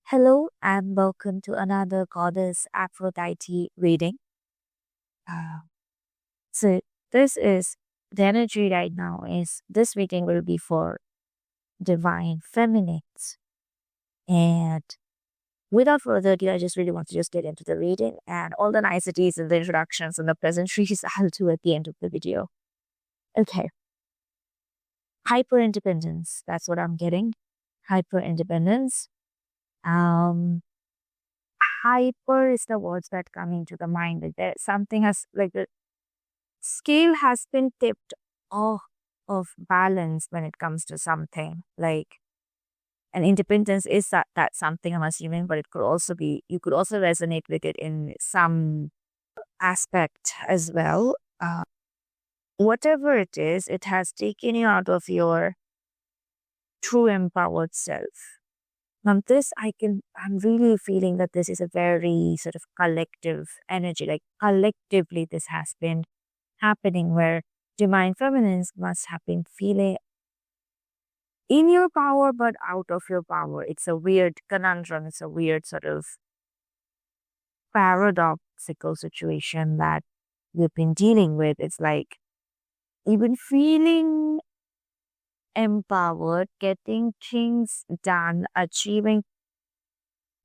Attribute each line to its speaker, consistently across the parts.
Speaker 1: Hello and welcome to another Goddess Aphrodite reading. Uh, so this is the energy right now is this reading will be for divine feminines. And without further ado, I just really want to just get into the reading and all the niceties and the introductions and the pleasantries I'll do at the end of the video. Okay. Hyper independence. That's what I'm getting. Hyper independence. Um Hyper is the words that come into the mind. Like there something has like the scale has been tipped off of balance when it comes to something. Like and independence is that something I'm assuming, but it could also be you could also resonate with it in some aspect as well. Whatever it is, it has taken you out of your true empowered self. Now, I'm really feeling that this is a very sort of collective energy. Like collectively, this has been happening where divine feminines must have been feeling in your power, but out of your power. It's a weird conundrum. It's a weird sort of paradoxical situation that we've been dealing with. It's like you've been feeling empowered, getting things done, achieving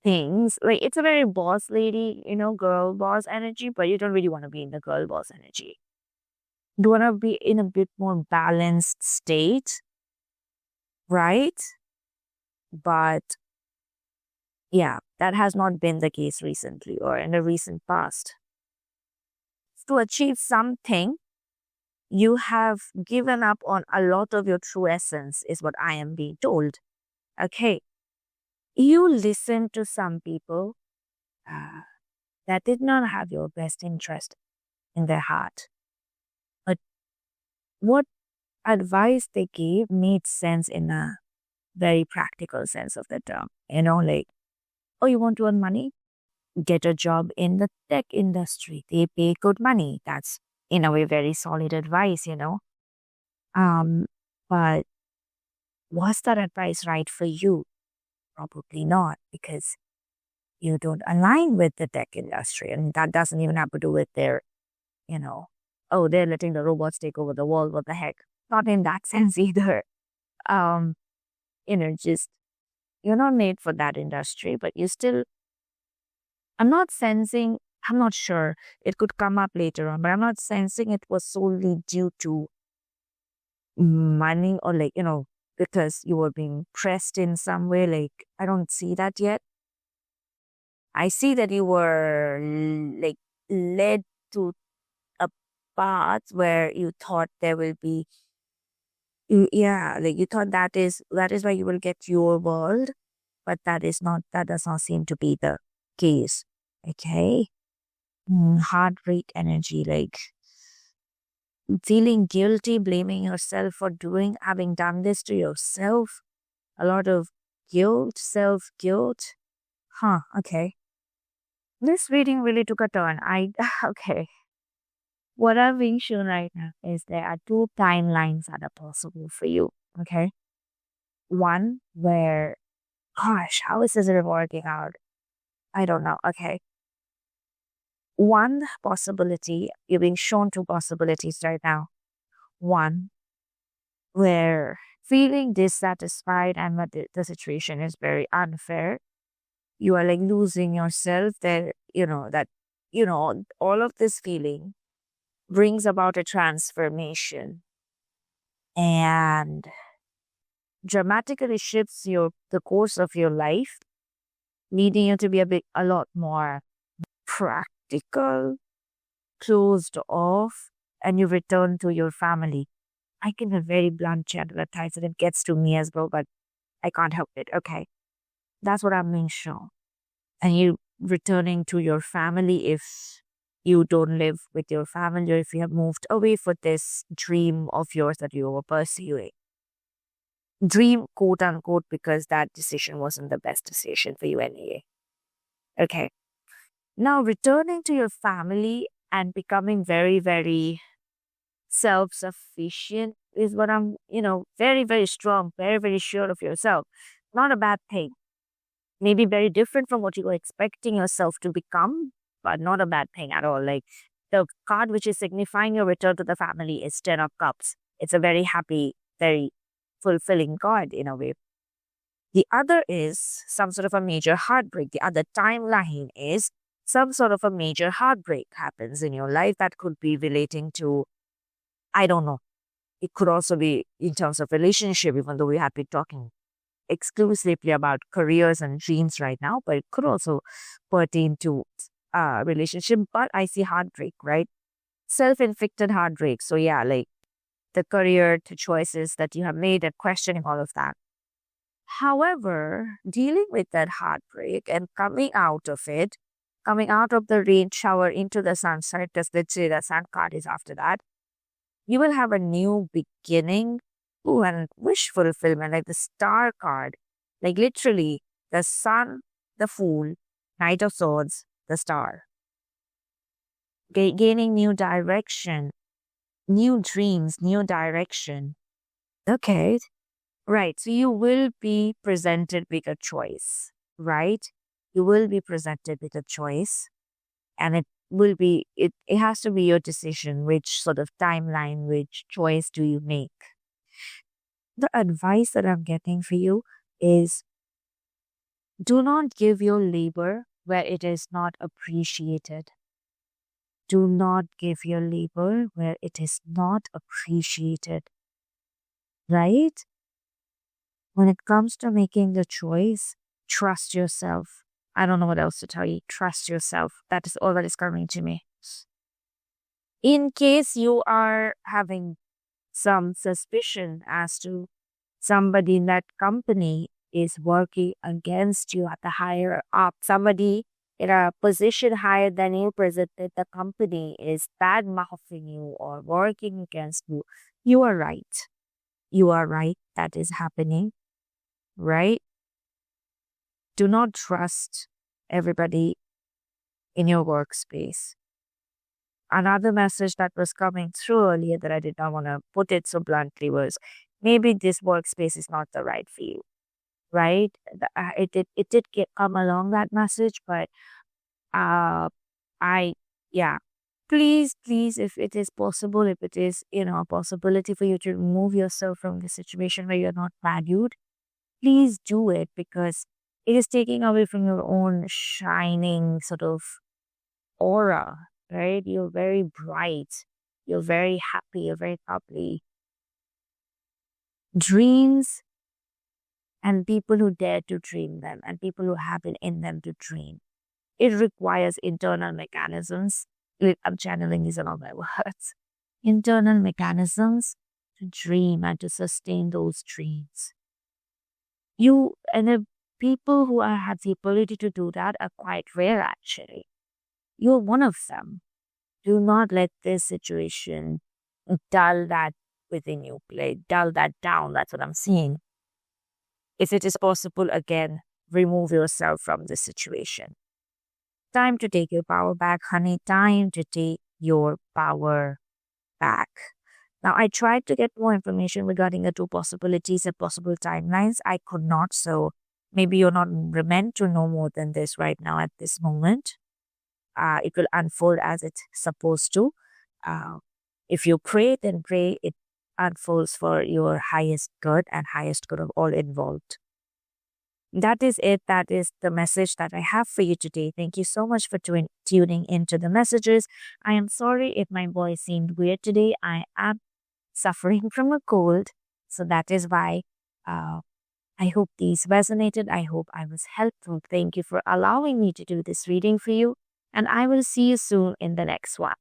Speaker 1: things. Like it's a very boss lady, girl boss energy, but you don't really want to be in the girl boss energy. You want to be in a bit more balanced state, right? But yeah, that has not been the case recently or in the recent past. To achieve something, you have given up on a lot of your true essence, is what I am being told. Okay. You listen to some people that did not have your best interest in their heart. But what advice they gave made sense in a very practical sense of the term. Like, oh, you want to earn money? Get a job in the tech industry. They pay good money. That's in a way very solid advice, But was that advice right for you? Probably not, because you don't align with the tech industry. And that doesn't even have to do with their, oh, they're letting the robots take over the world. What the heck? Not in that sense either. Um, just you're not made for that industry, but you still, I'm not sensing, I'm not sure. It could come up later on, but I'm not sensing it was solely due to money or because you were being pressed in some way. Like, I don't see that yet. I see that you were led to a path where you thought there will be, you thought that is why you will get your world, but that does not seem to be the case. Okay. Heart rate energy, like feeling guilty, blaming yourself for having done this to yourself. A lot of guilt, self guilt. Okay. This reading really took a turn. Okay. What I'm being shown right now is there are two timelines that are possible for you. Okay. One where, gosh, how is this working out? I don't know. Okay. One possibility, you're being shown two possibilities right now. One where feeling dissatisfied and that the situation is very unfair. You are like losing yourself there, all of this feeling brings about a transformation and dramatically shifts the course of your life, leading you to be a lot more practical, closed off, and you return to your family. I can be very blunt chat at times and it gets to me as well, but I can't help it. Okay. That's what I'm being shown. And you returning to your family if you don't live with your family or if you have moved away for this dream of yours that you were pursuing. Dream, quote unquote, because that decision wasn't the best decision for you anyway. Okay. Now, returning to your family and becoming very, very self-sufficient is what I'm, very, very strong, very, very sure of yourself. Not a bad thing. maybe very different from what you were expecting yourself to become, but not a bad thing at all. Like the card which is signifying your return to the family is 10 of Cups. It's a very happy, very fulfilling card in a way. The other is some sort of a major heartbreak. The other timeline is some sort of a major heartbreak happens in your life that could be relating to, I don't know. It could also be in terms of relationship, even though we have been talking exclusively about careers and dreams right now, but it could also pertain to relationship. But I see heartbreak, right? Self-inflicted heartbreak. So yeah, like the career, the choices that you have made and questioning all of that. However, dealing with that heartbreak and coming out of it, coming out of the rain shower into the sunset, as let's say the sun card is after that, you will have a new beginning. Ooh, and wish fulfillment, like the star card. Like literally, the sun, the fool, Knight of Swords, the star. Gaining new direction, new dreams, new direction. Okay. Right. So you will be presented with a choice, right? You will be presented with a choice, and it has to be your decision. Which sort of timeline, which choice do you make? The advice that I'm getting for you is do not give your labor where it is not appreciated. Do not give your labor where it is not appreciated, right? When it comes to making the choice, trust yourself. I don't know what else to tell you. Trust yourself. That is all that is coming to me. In case you are having some suspicion as to somebody in that company is working against you at the higher up, somebody in a position higher than you presented the company is bad mouthing you or working against you, you are right. You are right. That is happening, right? Do not trust everybody in your workspace. Another message that was coming through earlier that I did not want to put it so bluntly was maybe this workspace is not the right for you, right? It did come along that message, but I yeah. Please, if it is possible, if it is a possibility for you to remove yourself from the situation where you're not valued, please do it because it is taking away from your own shining sort of aura, right? You're very bright. You're very happy. You're very bubbly. Dreams and people who dare to dream them and people who have it in them to dream. It requires internal mechanisms. I'm channeling these in all my words. Internal mechanisms to dream and to sustain those dreams. The people who have the ability to do that are quite rare actually. You're one of them. Do not let this situation dull that within you. Dull that down. That's what I'm seeing. If it is possible, again, remove yourself from this situation. Time to take your power back, honey. Time to take your power back. Now, I tried to get more information regarding the two possibilities and possible timelines. I could not, so maybe you're not meant to know more than this right now at this moment. It will unfold as it's supposed to. If you pray, then pray it unfolds for your highest good and highest good of all involved. That is it. That is the message that I have for you today. Thank you so much for tuning into the messages. I am sorry if my voice seemed weird today. I am suffering from a cold. So that is why I hope these resonated. I hope I was helpful. Thank you for allowing me to do this reading for you. And I will see you soon in the next one.